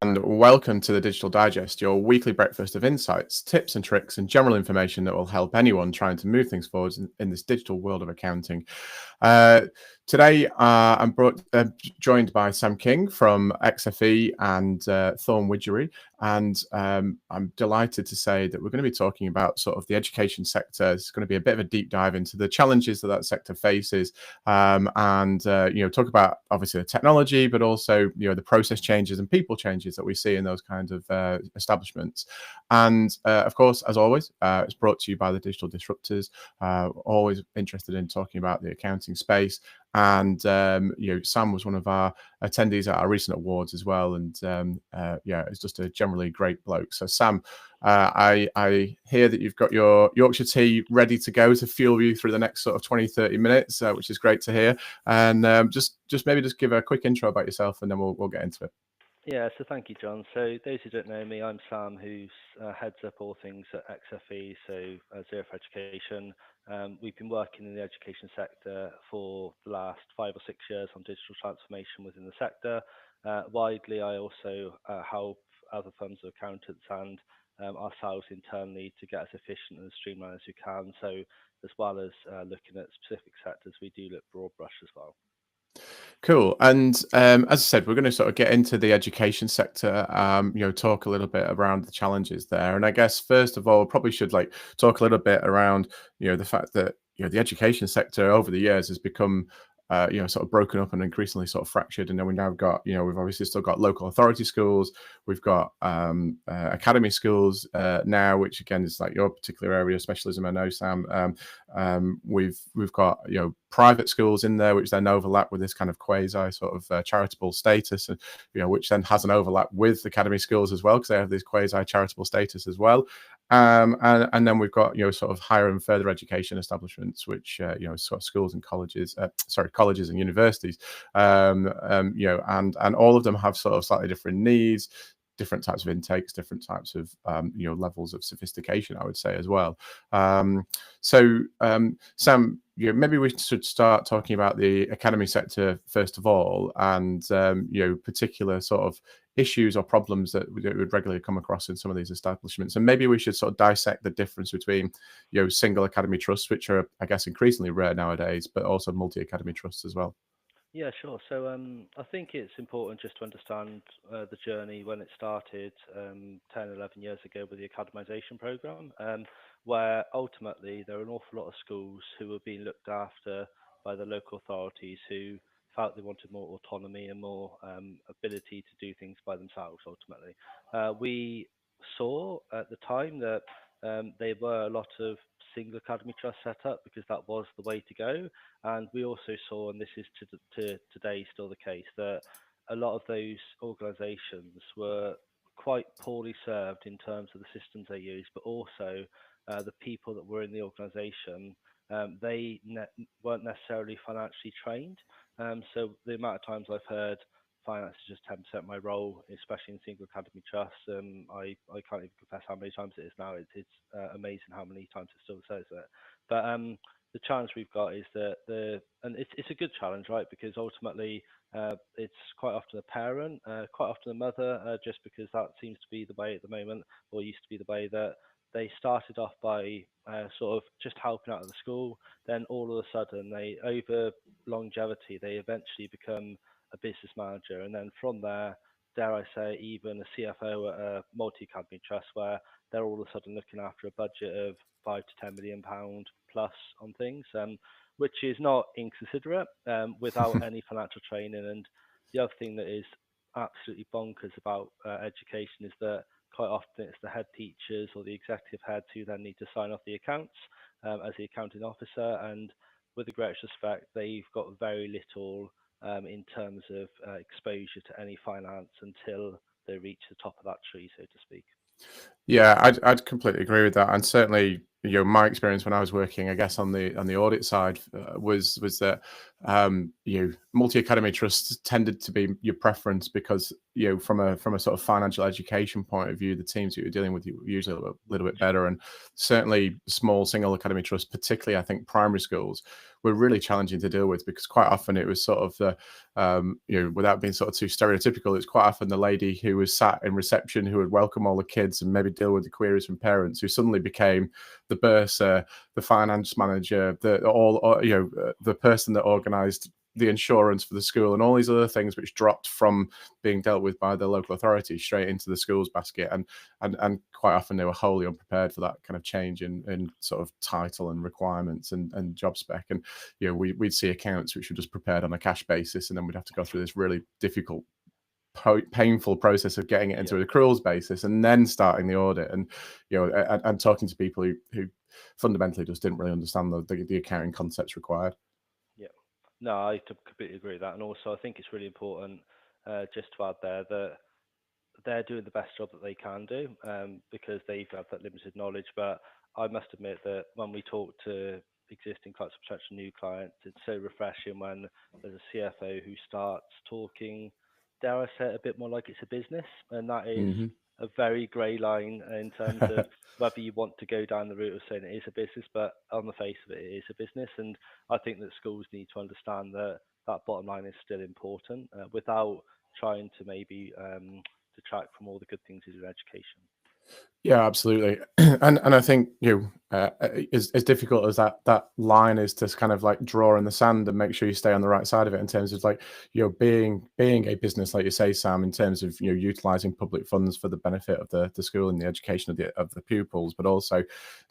and welcome to the Digital Digest, your weekly breakfast of insights, tips and tricks, and general information that will help anyone trying to move things forward in this digital world of accounting. Uh, Today, I'm joined by Sam King from XFE and Thorn Widgery, and I'm delighted to say that we're going to be talking about sort of the education sector. It's going to be a bit of a deep dive into the challenges that sector faces, and talk about obviously the technology, but also the process changes and people changes that we see in those kinds of establishments. And of course, as always, it's brought to you by the Digital Disruptors. Always interested in talking about the accounting space. And Sam was one of our attendees at our recent awards as well, and it's just a generally great bloke. So Sam, I hear that you've got your Yorkshire tea ready to go to fuel you through the next sort of 20-30 minutes, which is great to hear. And just maybe just give a quick intro about yourself, and then we'll get into it. Yeah, so thank you, John. So those who don't know me, I'm Sam, who heads up all things at XFE, so Xero for Education. We've been working in the education sector for the last 5 or 6 years on digital transformation within the sector. Widely, I also help other firms of accountants and ourselves internally to get as efficient and as streamlined as we can. So as well as looking at specific sectors, we do look broad brush as well. Cool. And as I said, we're going to sort of get into the education sector, talk a little bit around the challenges there. And I guess, first of all, probably should talk a little bit around, the fact that, the education sector over the years has become, sort of broken up and increasingly sort of fractured. And then we now got, we've obviously still got local authority schools. We've got academy schools now, which again is like your particular area of specialism, I know, Sam. We've got, private schools in there, which then overlap with this kind of quasi sort of charitable status, and which then has an overlap with academy schools as well, because they have this quasi charitable status as well. And then we've got sort of higher and further education establishments, which sort of schools and colleges, colleges and universities, and all of them have sort of slightly different needs, different types of intakes, different types of levels of sophistication, I would say as well. Sam, maybe we should start talking about the academy sector first of all, and particular sort of issues or problems that we would regularly come across in some of these establishments. And maybe we should sort of dissect the difference between single academy trusts, which are, I guess, increasingly rare nowadays, but also multi-academy trusts as well. Yeah, sure. So I think it's important just to understand the journey when it started 10, 11 years ago with the academisation programme, where ultimately there are an awful lot of schools who were being looked after by the local authorities who felt they wanted more autonomy and more ability to do things by themselves ultimately. We saw at the time that there were a lot of single academy trusts set up because that was the way to go, and we also saw, and this is to today still the case, that a lot of those organisations were quite poorly served in terms of the systems they use, but also the people that were in the organisation, weren't necessarily financially trained. So the amount of times I've heard finance is just 10% my role, especially in single academy trusts. I can't even confess how many times it is now. It's amazing how many times it still says that. But the challenge we've got is that and it's a good challenge, right? Because ultimately it's quite often a parent, quite often a mother, just because that seems to be the way at the moment, or used to be the way, that they started off by sort of just helping out at the school. Then all of a sudden, they over longevity, they eventually become a business manager, and then from there, dare I say, even a CFO at a multi-academy trust, where they're all of a sudden looking after a budget of £5 to £10 million plus on things, which is not inconsiderate without any financial training. And the other thing that is absolutely bonkers about education is that quite often it's the head teachers or the executive heads who then need to sign off the accounts as the accounting officer. And with the greatest respect, they've got very little in terms of exposure to any finance until they reach the top of that tree, so to speak. Yeah, I'd completely agree with that, and certainly, my experience when I was working, I guess, on the audit side, was that multi academy trusts tended to be your preference because from a sort of financial education point of view, the teams that you're dealing with were usually a little bit better, and certainly small single academy trusts, particularly I think primary schools, were really challenging to deal with because quite often it was sort of the without being sort of too stereotypical, it's quite often the lady who was sat in reception who would welcome all the kids and maybe deal with the queries from parents who suddenly became the bursar, the finance manager, the person that organised the insurance for the school and all these other things which dropped from being dealt with by the local authority straight into the school's basket, and quite often they were wholly unprepared for that kind of change in sort of title and requirements and job spec. And we'd see accounts which were just prepared on a cash basis, and then we'd have to go through this really difficult, painful process of getting it into Yeah. an accruals basis and then starting the audit, and and talking to people who fundamentally just didn't really understand the accounting concepts required. Yeah. No, I completely agree with that. And also, I think it's really important, just to add there, that they're doing the best job that they can do, because they've got that limited knowledge. But I must admit that when we talk to existing clients or potential new clients, it's so refreshing when there's a CFO who starts talking, dare I say it, a bit more like it's a business, and that is Hmm. a very grey line in terms of whether you want to go down the route of saying it is a business, but on the face of it, it is a business. And I think that schools need to understand that that bottom line is still important, without trying to maybe detract from all the good things in education. Yeah, absolutely. And I think as difficult as that line is to kind of like draw in the sand and make sure you stay on the right side of it in terms of like being a business, like you say, Sam, in terms of utilizing public funds for the benefit of the school and the education of the pupils, but also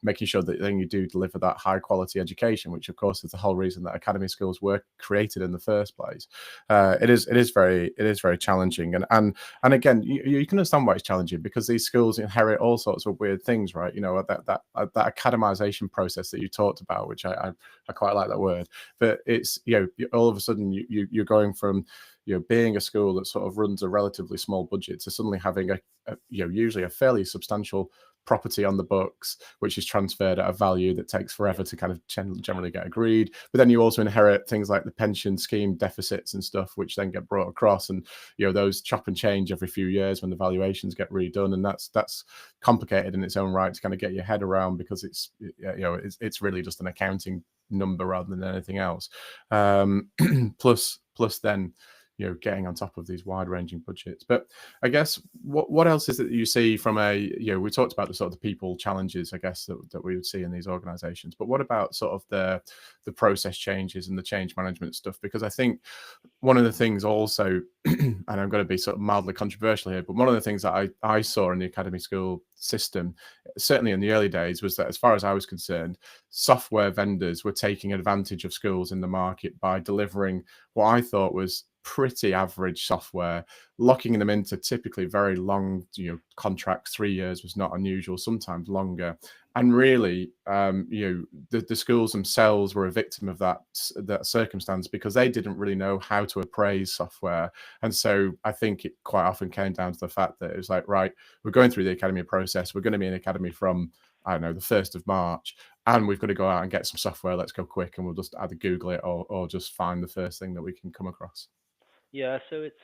making sure that then you do deliver that high quality education, which of course is the whole reason that academy schools were created in the first place. It is very challenging, and again, you can understand why it's challenging because these schools inherit all sorts of weird things, right? That academization process that you talked about, which I quite like that word. But it's all of a sudden you're going from being a school that sort of runs a relatively small budget to suddenly having usually a fairly substantial property on the books, which is transferred at a value that takes Yeah, forever to kind of generally get agreed. But then you also inherit things like the pension scheme deficits and stuff, which then get brought across, and those chop and change every few years when the valuations get redone, and that's complicated in its own right to kind of get your head around because it's really just an accounting number rather than anything else. Plus then getting on top of these wide ranging budgets. But I guess what else is it that you see from we talked about the sort of the people challenges, I guess, that we would see in these organizations, but what about sort of the process changes and the change management stuff? Because I think one of the things also, and I'm going to be sort of mildly controversial here, but one of the things that I saw in the academy school system, certainly in the early days, was that as far as I was concerned, software vendors were taking advantage of schools in the market by delivering what I thought was pretty average software, locking them into typically very long, contracts. 3 years was not unusual, sometimes longer. And really, the schools themselves were a victim of that circumstance because they didn't really know how to appraise software. And so I think it quite often came down to the fact that it was like, right, we're going through the academy process. We're going to be in academy from, I don't know, the 1st of March, and we've got to go out and get some software. Let's go quick, and we'll just either Google it or just find the first thing that we can come across. yeah. So it's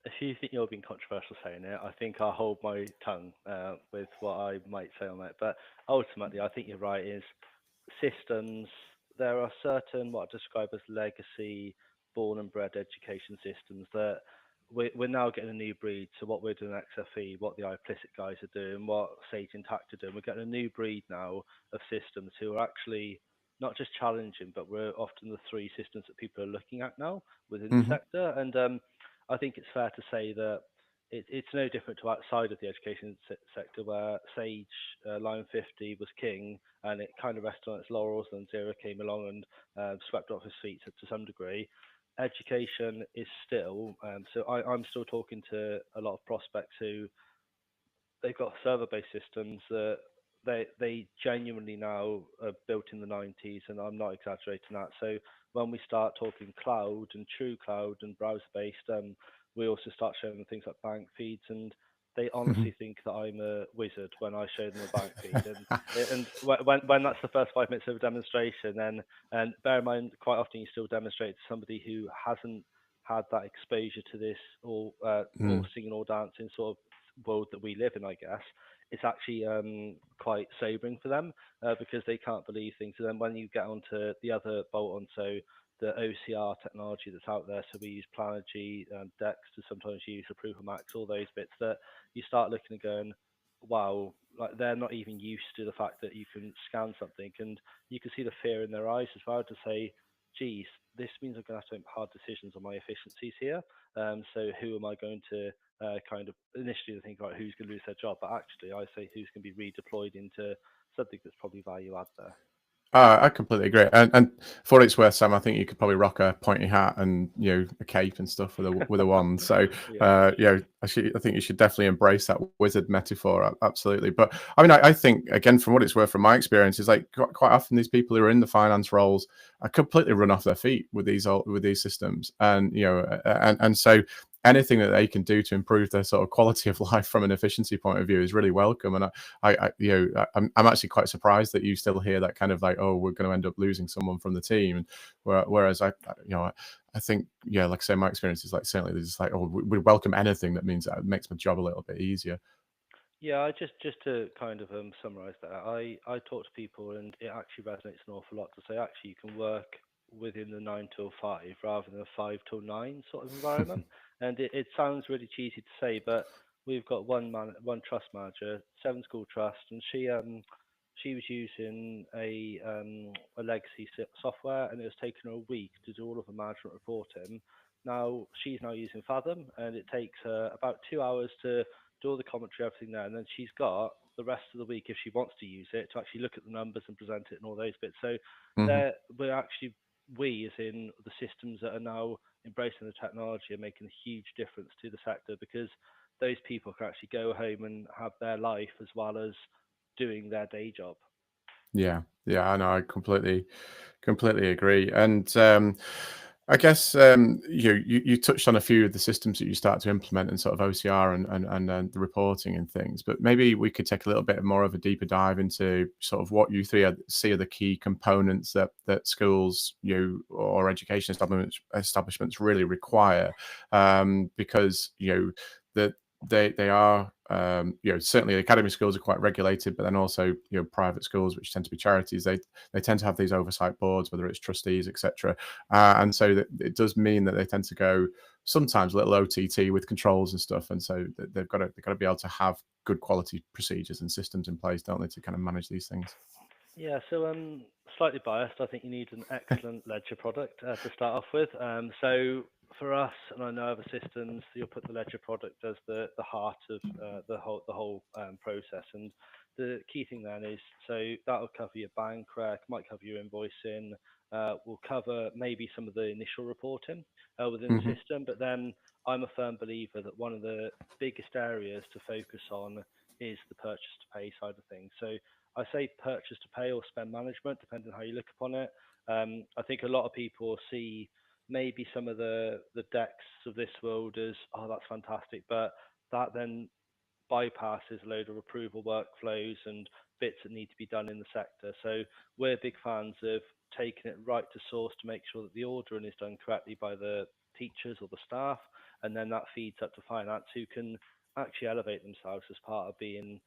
if you think you're being controversial saying it, I think I'll hold my tongue with what I might say on that. But ultimately, I think you're right. Is systems, there are certain what I describe as legacy born and bred education systems that we're now getting a new breed. So what we're doing at XFE, what the implicit guys are doing, what Sage Intact are doing, we're getting a new breed now of systems who are actually not just challenging, but we're often the three systems that people are looking at now within the Hmm. sector. And I think it's fair to say that it's no different to outside of the education sector where Sage Line 50 was king and it kind of rested on its laurels. Then Xero came along and swept off his feet to some degree. Education is still, so I'm still talking to a lot of prospects who they've got server-based systems that they genuinely now are built in the 90s, and I'm not exaggerating that. So when we start talking cloud and true cloud and browser-based, we also start showing things like bank feeds, and they honestly think that I'm a wizard when I show them a bank feed. And when that's the first 5 minutes of a demonstration, then and bear in mind, quite often you still demonstrate to somebody who hasn't had that exposure to this or Mm, singing or dancing sort of world that we live in, I guess. It's actually quite sobering for them because they can't believe things. And then when you get onto the other bolt on, so the OCR technology that's out there, so we use Planergy, Dex to sometimes use Approval Max, all those bits that you start looking and going, wow, like they're not even used to the fact that you can scan something, and you can see the fear in their eyes as well to say, geez, this means I'm going to have to make hard decisions on my efficiencies here. So who am I going to kind of initially think about who's going to lose their job, but actually I say who's going to be redeployed into something that's probably value add there. I completely agree, and for what it's worth, Sam, I think you could probably rock a pointy hat and a cape and stuff with a wand. So Yeah. I think you should definitely embrace that wizard metaphor. Absolutely, but I mean, I think again, from what it's worth, from my experience, is like quite often these people who are in the finance roles are completely run off their feet with these systems, and and so anything that they can do to improve their sort of quality of life from an efficiency point of view is really welcome. And I'm actually quite surprised that you still hear that kind of like, oh, we're going to end up losing someone from the team. And whereas I think, yeah, like I say, my experience is like certainly there's like, oh, we welcome anything that means that it makes my job a little bit easier. Yeah, I just to kind of summarize that, I talk to people and it actually resonates an awful lot to say actually you can work within the 9 till 5 rather than a 5 till 9 sort of environment. And it sounds really cheesy to say, but we've got one trust manager, 7 school trust, and she was using a legacy software, and it was taking her a week to do all of the management reporting. Now she's now using Fathom, and it takes her about 2 hours to do all the commentary, everything there, and then she's got the rest of the week if she wants to use it to actually look at the numbers and present it and all those bits. So Hmm. there, we're actually we as in the systems that are now embracing the technology are making a huge difference to the sector because those people can actually go home and have their life as well as doing their day job. Yeah, yeah, I know. I completely agree. And I guess you touched on a few of the systems that you start to implement in sort of OCR and the reporting and things. But maybe we could take a little bit more of a deeper dive into sort of what you see are the key components that schools, or education establishments really require, because that they are, certainly academy schools are quite regulated, but then also private schools, which tend to be charities, they tend to have these oversight boards, whether it's trustees, etc. And so that it does mean that they tend to go sometimes a little OTT with controls and stuff, and so they've got to be able to have good quality procedures and systems in place, don't they, to kind of manage these things. Yeah, so slightly biased. I think you need an excellent ledger product to start off with. So for us, and I know other systems, you'll put the ledger product as the heart of the whole process. And the key thing then is so that'll cover your bank rec, might cover your invoicing, will cover maybe some of the initial reporting within the Hmm. system. But then I'm a firm believer that one of the biggest areas to focus on is the purchase to pay side of things. So I say purchase to pay or spend management, depending on how you look upon it. I think a lot of people see maybe some of the decks of this world as, oh, that's fantastic, but that then bypasses a load of approval workflows and bits that need to be done in the sector. So we're big fans of taking it right to source to make sure that the ordering is done correctly by the teachers or the staff, and then that feeds up to finance who can actually elevate themselves as part of being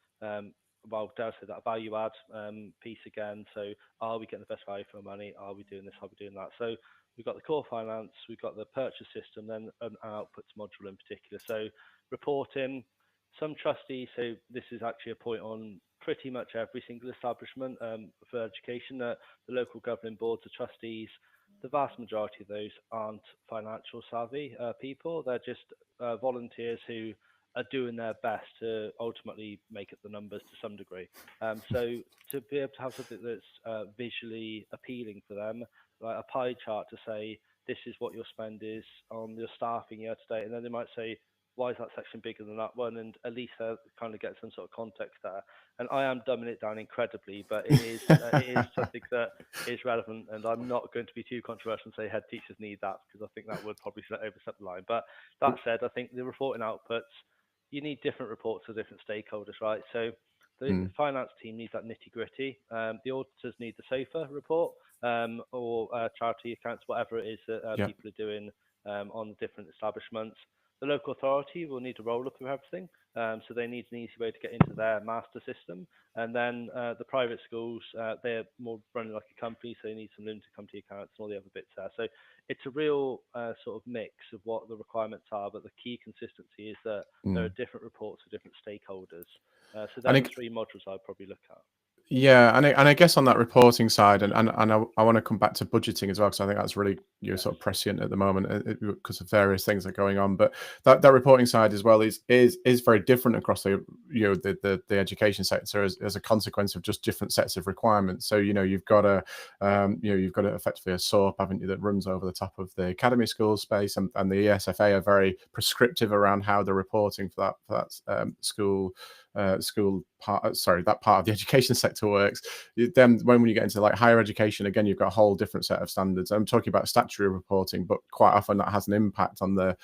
well, dare I say that value add piece again. So are we getting the best value for our money? Are we doing this? Are we doing that? So we've got the core finance, we've got the purchase system, then an outputs module in particular. So reporting, some trustees, so this is actually a point on pretty much every single establishment for education, that the local governing boards of trustees, the vast majority of those aren't financial savvy people. They're just volunteers who are doing their best to ultimately make up the numbers to some degree. So to be able to have something that's visually appealing for them, like a pie chart to say this is what your spend is on your staffing year to date, and then they might say, why is that section bigger than that one? And at least they kind of get some sort of context there. And I am dumbing it down incredibly, but it is something that is relevant. And I'm not going to be too controversial and say head teachers need that because I think that would probably overstep the line. But that said, I think the reporting outputs, you need different reports for different stakeholders, right? So the Mm, finance team needs that nitty gritty. The auditors need the safer report, or charity accounts, whatever it is that yeah. people are doing on the different establishments. The local authority will need a roll up of everything, so they need an easy way to get into their master system. And then the private schools, they're more running like a company, so they need some limited company accounts and all the other bits there. So it's a real sort of mix of what the requirements are, but the key consistency is that there are Mm. different reports for different stakeholders. So And they're the it, three modules I'd probably look at. Yeah, and I guess on that reporting side, and I want to come back to budgeting as well, because I think that's really Yes. sort of prescient at the moment because of various things that are going on. But that reporting side as well is very different across the the education sector as a consequence of just different sets of requirements. So you've got you've got effectively a SOAP, haven't you, that runs over the top of the academy school space, and the ESFA are very prescriptive around how the reporting for that school part, sorry, that part of the education sector works. Then when you get into like higher education, again, you've got a whole different set of standards. I'm talking about statutory reporting, but quite often that has an impact on the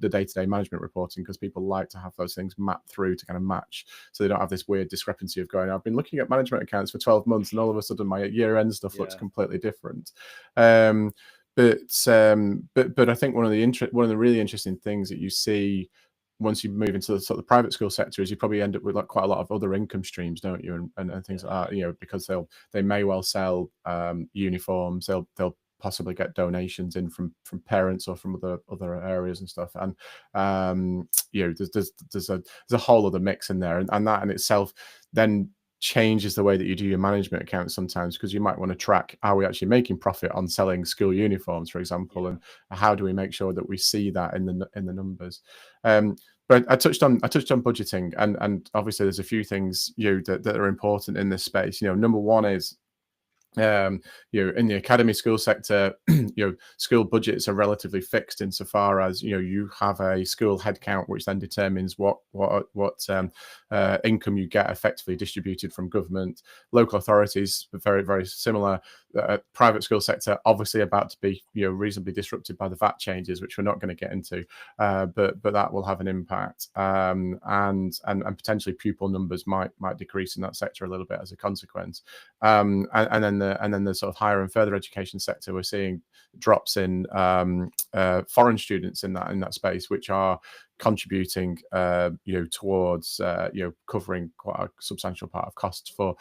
day-to-day management reporting, because people like to have those things mapped through to kind of match, so they don't have this weird discrepancy of going, I've been looking at management accounts for 12 months and all of a sudden my year-end stuff looks Yeah. completely different. But I think one of the really interesting things that you see once you move into the sort of the private school sector is you probably end up with like quite a lot of other income streams, don't you? And things Yes. like that, because they may well sell uniforms, they'll possibly get donations in from parents or from other areas and stuff. And there's a whole other mix in there, and that in itself then changes the way that you do your management accounts sometimes, because you might want to track, are we actually making profit on selling school uniforms, for example, Yeah. and how do we make sure that we see that in the numbers. But I touched on budgeting, and obviously there's a few things that are important in this space. Number one is um, in the academy school sector, school budgets are relatively fixed insofar as you have a school headcount, which then determines what income you get effectively distributed from government. Local authorities are very, very similar. Private school sector obviously about to be reasonably disrupted by the VAT changes, which we're not going to get into, but that will have an impact, and potentially pupil numbers might decrease in that sector a little bit as a consequence. And then the sort of higher and further education sector, we're seeing drops in foreign students in that space, which are contributing towards covering quite a substantial part of costs for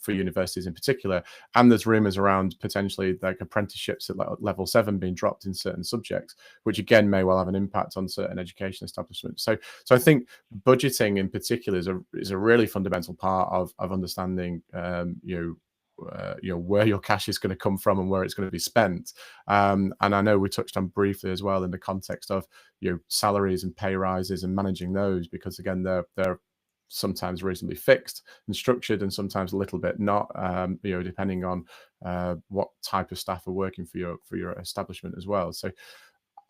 universities in particular. And there's rumors around potentially like apprenticeships at level 7 being dropped in certain subjects, which again may well have an impact on certain education establishments. So I think budgeting in particular is a really fundamental part of understanding where your cash is going to come from and where it's going to be spent. And I know we touched on briefly as well in the context of salaries and pay rises and managing those, because again they're sometimes reasonably fixed and structured, and sometimes a little bit not, depending on what type of staff are working for your establishment as well. So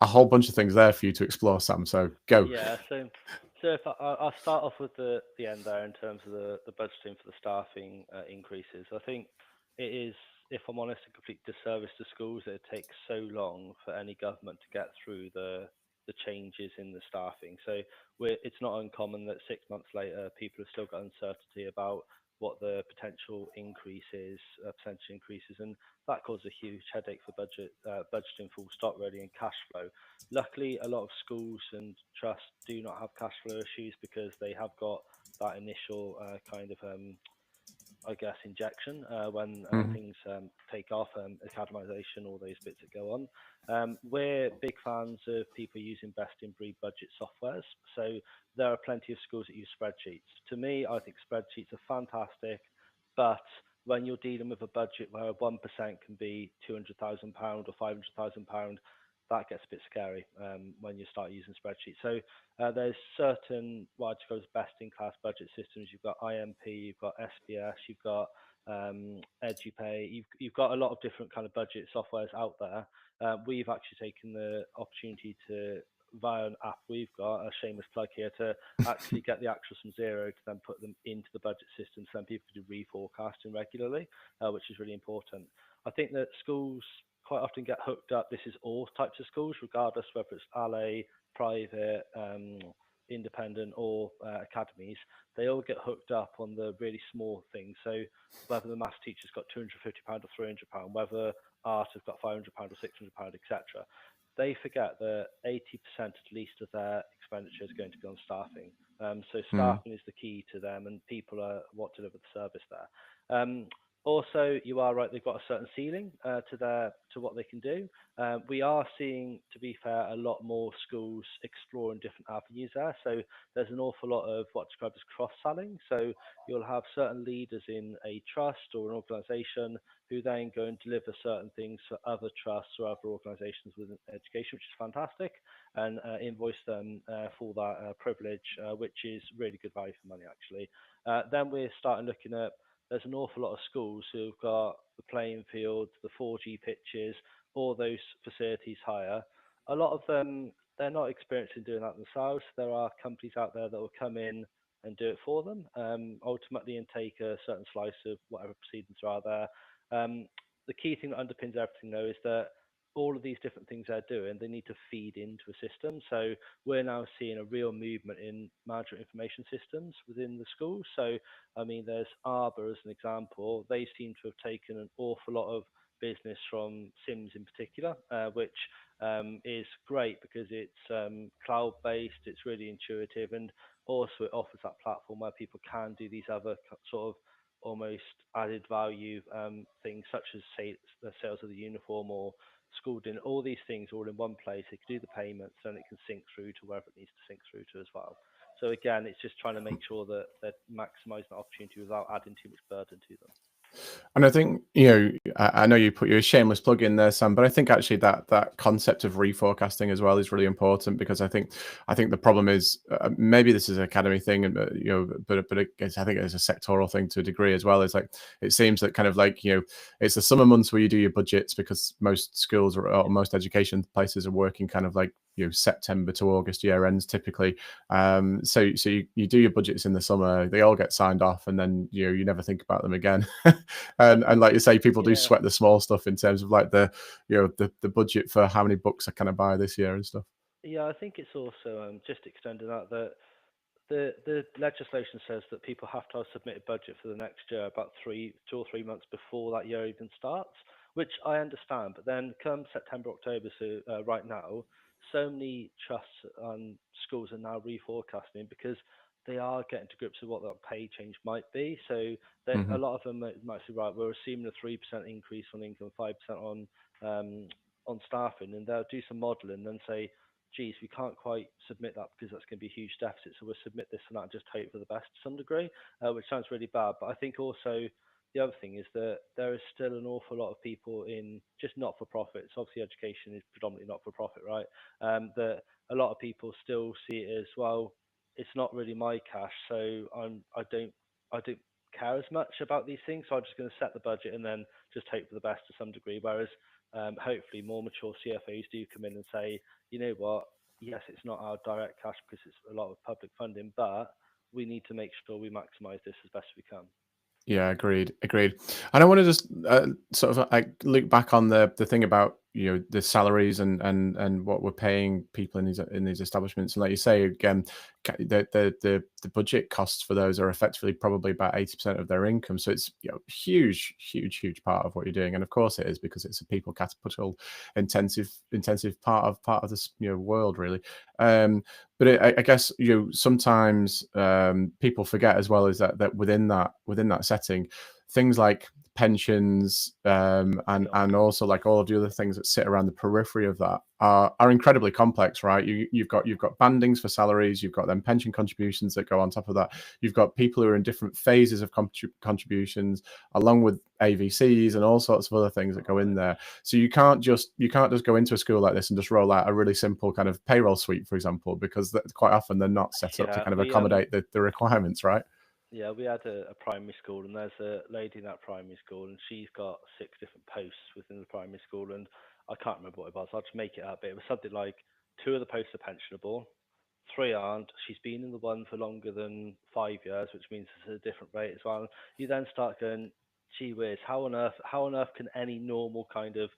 a whole bunch of things there for you to explore, Sam. So go. Yeah, so if I'll start off with the end there in terms of the budgeting for the staffing increases. I think it is, if I'm honest, a complete disservice to schools that it takes so long for any government to get through the changes in the staffing. So it's not uncommon that 6 months later people have still got uncertainty about what the potential increase is, percentage increases, and that causes a huge headache for budgeting full stop really, and cash flow. Luckily, a lot of schools and trusts do not have cash flow issues because they have got that initial kind of I guess, injection when Mhm. things take off, academisation, all those bits that go on. We're big fans of people using best in breed budget softwares. So there are plenty of schools that use spreadsheets. To me, I think spreadsheets are fantastic, but when you're dealing with a budget where 1% can be £200,000 or £500,000, that gets a bit scary when you start using spreadsheets. So there's certain what I'd call as best-in-class budget systems. You've got IMP, you've got SBS, you've got EduPay. You've got a lot of different kind of budget softwares out there. We've actually taken the opportunity to, via an app we've got, a shameless plug here, to actually get the actuals from Xero to then put them into the budget system so then people can do reforecasting regularly, which is really important. I think that schools quite often get hooked up. This is all types of schools, regardless whether it's LA, private, independent or academies, they all get hooked up on the really small things. So whether the maths teacher's got £250 or £300, whether art has got £500 or £600, etc., they forget that 80% at least of their expenditure is going to go on staffing. So Mm, staffing is the key to them, and people are what deliver the service there. Also, you are right; they've got a certain ceiling to what they can do. We are seeing, to be fair, a lot more schools exploring different avenues there. So there's an awful lot of what's described as cross-selling. So you'll have certain leaders in a trust or an organisation who then go and deliver certain things for other trusts or other organisations within education, which is fantastic, and invoice them for that privilege, which is really good value for money, actually. Then we're starting looking at there's an awful lot of schools who've got the playing field, the 4G pitches, all those facilities higher. A lot of them, they're not experienced in doing that themselves. There are companies out there that will come in and do it for them, ultimately, and take a certain slice of whatever proceedings are out there. The key thing that underpins everything, though, is that all of these different things they're doing, they need to feed into a system. So we're now seeing a real movement in management information systems within the schools. So, I mean, there's Arbor as an example. They seem to have taken an awful lot of business from Sims in particular, which is great because it's cloud based, it's really intuitive, and also it offers that platform where people can do these other sort of almost added value things, such as say the sales of the uniform or school dinner. All these things all in one place. It can do the payments, and it can sync through to wherever it needs to sync through to as well. So again, it's just trying to make sure that they're maximising the opportunity without adding too much burden to them. and I think, I know you put your shameless plug in there, Sam, but I think actually that concept of reforecasting as well is really important, because I think the problem is, maybe this is an academy thing, and but I think it's a sectoral thing to a degree as well. It's like it seems that kind of like it's the summer months where you do your budgets, because most schools or most education places are working kind of like September to August year ends typically. So you do your budgets in the summer, they all get signed off, and then you never think about them again. And like you say, people do Yeah, sweat the small stuff in terms of like the budget for how many books I kind of buy this year and stuff. yeah. I think it's also just extending that the legislation says that people have to have submitted budget for the next year about 2 or 3 months before that year even starts, which I understand. But then come September, October, so right now, so many trusts and schools are now reforecasting because they are getting to grips with what that pay change might be. So a Hmm. lot of them might say, right, we're assuming a 3% increase on income, 5% on staffing, and they'll do some modelling and say, geez, we can't quite submit that because that's going to be a huge deficit. So we'll submit this and that and just hope for the best to some degree, which sounds really bad. But I think also the other thing is that there is still an awful lot of people in just not for profits. Obviously, education is predominantly not for profit, right? That a lot of people still see it as well. It's not really my cash, so I don't care as much about these things. So I'm just going to set the budget and then just hope for the best to some degree. Whereas hopefully more mature CFOs do come in and say, you know what, yes, it's not our direct cash because it's a lot of public funding, but we need to make sure we maximise this as best we can. Yeah, agreed. And I want to just sort of like look back on the thing about the salaries and what we're paying people in these establishments. And like you say again, the budget costs for those are effectively probably about 80% of their income. So it's huge part of what you're doing. And of course it is, because it's a people capital intensive part of this world really. Um, but I guess sometimes people forget as well is that within that setting, things like pensions Yeah, and also like all of the other things that sit around the periphery of that are incredibly complex, right? You've got bandings for salaries, you've got then pension contributions that go on top of that. You've got people who are in different phases of contributions, along with AVCs and all sorts of other things that go in right. there. So you can't just go into a school like this and just roll out a really simple kind of payroll suite, for example, because quite often they're not set up to Yeah, kind of we accommodate the requirements, right? Yeah, we had a primary school, and there's a lady in that primary school, and she's got 6 different posts within the primary school, and I can't remember what it was. I'll just make it up. But it was something like 2 of the posts are pensionable, 3 aren't. She's been in the one for longer than 5 years, which means it's a different rate as well. You then start going, gee whiz, how on earth can any normal kind of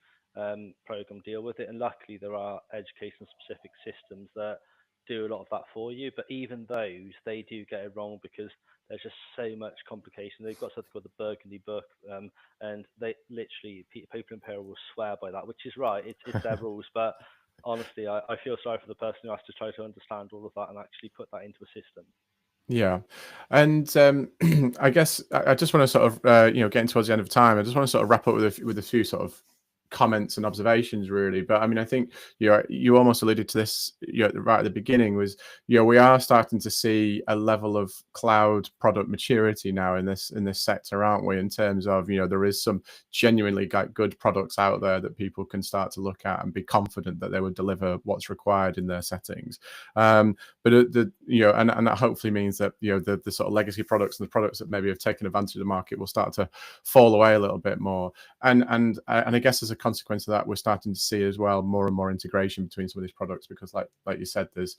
program deal with it? And luckily, there are education-specific systems that do a lot of that for you. But even those, they do get it wrong because there's just so much complication. They've got something called the Burgundy Book, and they literally people in payroll will swear by that, which is right. It's their rules, but honestly, I feel sorry for the person who has to try to understand all of that and actually put that into a system. Yeah, and I guess I just want to sort of getting towards the end of time. I just want to sort of wrap up with a few sort of comments and observations, really. But I mean, I think you almost alluded to this right at the beginning. Was we are starting to see a level of cloud product maturity now in this sector, aren't we? In terms of there is some genuinely good products out there that people can start to look at and be confident that they will deliver what's required in their settings. But and that hopefully means that the sort of legacy products and the products that maybe have taken advantage of the market will start to fall away a little bit more. And I guess as a consequence of that, we're starting to see as well more and more integration between some of these products, because like you said, there's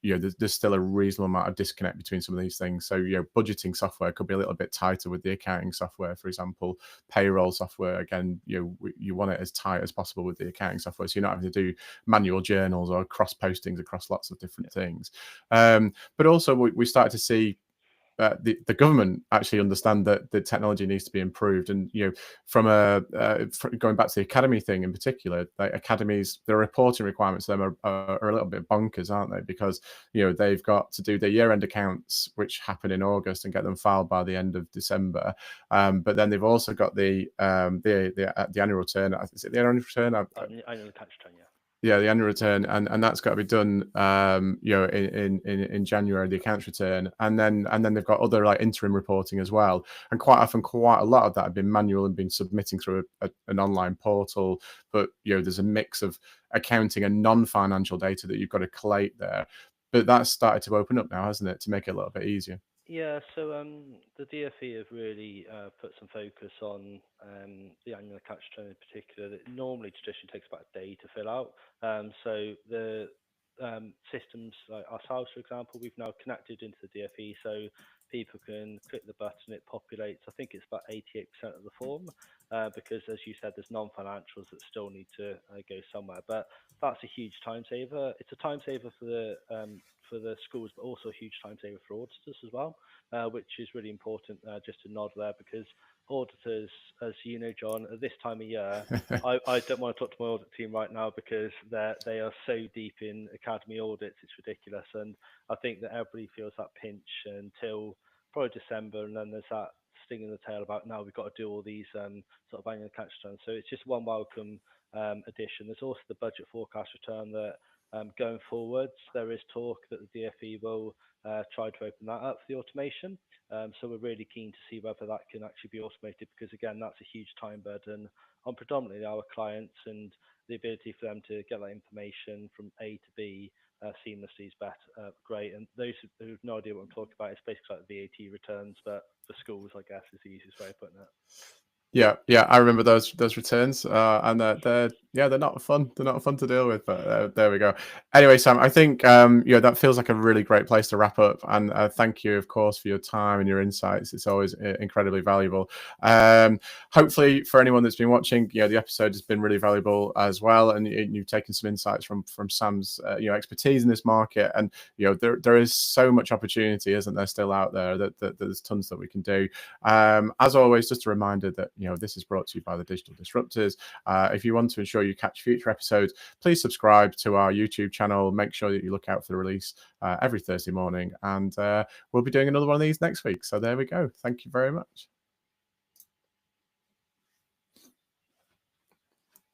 there's still a reasonable amount of disconnect between some of these things. So budgeting software could be a little bit tighter with the accounting software, for example. Payroll software, again, you want it as tight as possible with the accounting software, so you're not having to do manual journals or cross postings across lots of different things. But also we started to see the government actually understand that the technology needs to be improved, and from going back to the academy thing in particular, like academies, the reporting requirements to them are a little bit bonkers, aren't they? Because they've got to do their year-end accounts, which happen in August, and get them filed by the end of December. But then they've also got the annual return. Is it the annual return? Annual tax return, yeah. Yeah, the annual return, and that's got to be done, in January, the accounts return, and then they've got other like interim reporting as well. And quite often, quite a lot of that have been manual and been submitting through an online portal. But there's a mix of accounting and non-financial data that you've got to collate there. But that's started to open up now, hasn't it, to make it a little bit easier? Yeah, so the DfE have really put some focus on the annual accounts return in particular. That normally traditionally takes about a day to fill out. So the systems like ourselves, for example, we've now connected into the DfE, so people can click the button, it populates. I think it's about 88% of the form, because as you said, there's non-financials that still need to go somewhere. But that's a huge time saver. It's a time saver for the schools, but also a huge time saver for auditors as well, which is really important. Just to nod there, because auditors, as you know, John, at this time of year, I don't want to talk to my audit team right now because they are so deep in academy audits, it's ridiculous. And I think that everybody feels that pinch until probably December, and then there's that sting in the tail about now we've got to do all these sort of annual accounts returns. So it's just one welcome addition. There's also the budget forecast return that going forwards, there is talk that the DfE will try to open that up for the automation. So we're really keen to see whether that can actually be automated, because again, that's a huge time burden on predominantly our clients, and the ability for them to get that information from A to B seamlessly is great. And those who have no idea what I'm talking about, it's basically like VAT returns, but for schools, I guess, is the easiest way of putting it. Yeah, I remember those returns, and they're not fun. They're not fun to deal with, but there we go. Anyway, Sam, I think that feels like a really great place to wrap up. And thank you, of course, for your time and your insights. It's always incredibly valuable. Hopefully, for anyone that's been watching, the episode has been really valuable as well, and you've taken some insights from Sam's expertise in this market. And there is so much opportunity, isn't there, still out there, that there's tons that we can do. As always, just a reminder that this is brought to you by the Digital Disruptors. If you want to ensure you catch future episodes, please subscribe to our YouTube channel. Make sure that you look out for the release every Thursday morning, and we'll be doing another one of these next week. So there we go. Thank you very much.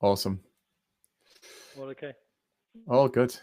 Awesome. Well, okay. All good.